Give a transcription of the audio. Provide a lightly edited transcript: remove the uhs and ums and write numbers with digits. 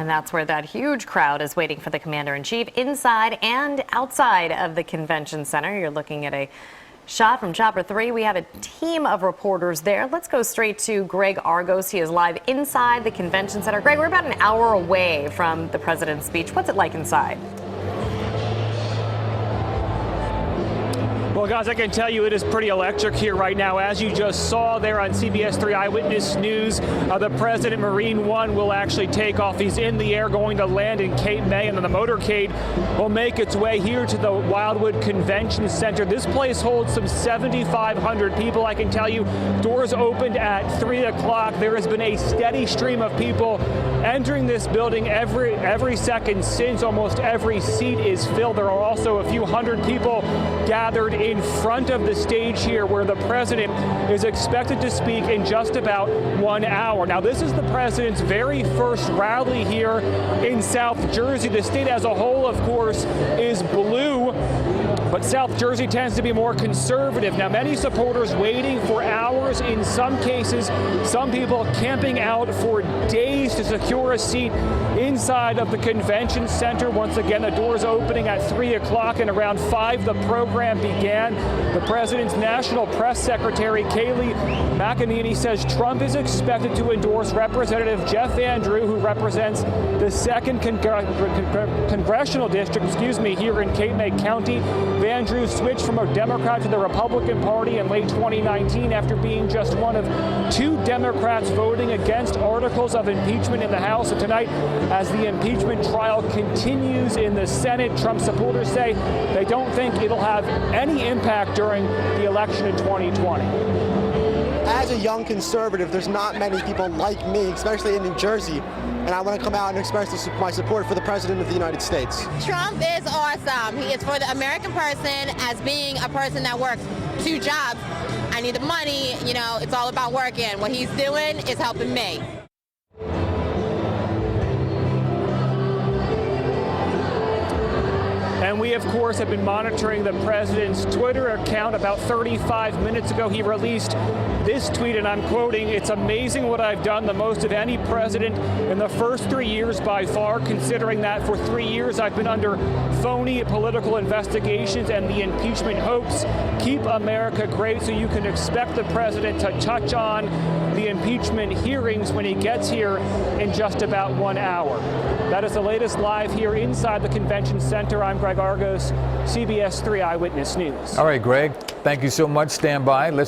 And that's where that huge crowd is waiting for the commander-in-chief inside and outside of the convention center. You're looking at a shot from Chopper 3. We have a team of reporters there. Let's go straight to Greg Argos. He is live inside the convention center. Greg, we're about an hour away from the president's speech. What's it like inside? Well, guys, I can tell you it is pretty electric here right now. As you just saw there on CBS 3 Eyewitness News, the President Marine One will actually take off. He's in the air going to land in Cape May, and then the motorcade will make its way here to the Wildwood Convention Center. This place holds some 7,500 people. I can tell you, doors opened at 3 o'clock. There has been a steady stream of people entering this building every second since almost every seat is filled. There are also a few hundred people gathered in front of the stage here where the president is expected to speak in just about 1 hour. Now, this is the president's very first rally here in South Jersey. The state as a whole, of course, is blue, but South Jersey tends to be more conservative. Now, many supporters waiting for hours, in some cases, some people camping out for days to secure a seat inside of the convention center. Once again, the doors opening at 3 o'clock, and around 5 the program began. The president's national press secretary, Kayleigh McEnany, says Trump is expected to endorse Representative Jeff Andrew, who represents the 2nd congressional district, here in Cape May County. Andrew switched from a Democrat to the Republican Party in late 2019 after being just one of 2 Democrats voting against articles of impeachment in the House. And tonight, as the impeachment trial continues in the Senate, Trump supporters say they don't think it'll have any impact during the election in 2020. As a young conservative, there's not many people like me, especially in New Jersey, and I want to come out and express my support for the President of the United States. Trump is awesome. He is for the American person as being a person that works 2 jobs. I need the money, it's all about working. What he's doing is helping me. And we, of course, have been monitoring the president's Twitter account. About 35 minutes ago, he released this tweet, and I'm quoting, "It's amazing what I've done, the most of any president in the first 3 years by far, considering that for 3 years I've been under phony political investigations and the impeachment hoax. Keep America great." So you can expect the president to touch on the impeachment hearings when he gets here in just about 1 hour. That is the latest live here inside the convention center. I'm Greg Argos, CBS 3 Eyewitness News. All right, Greg, thank you so much. Stand by. Let's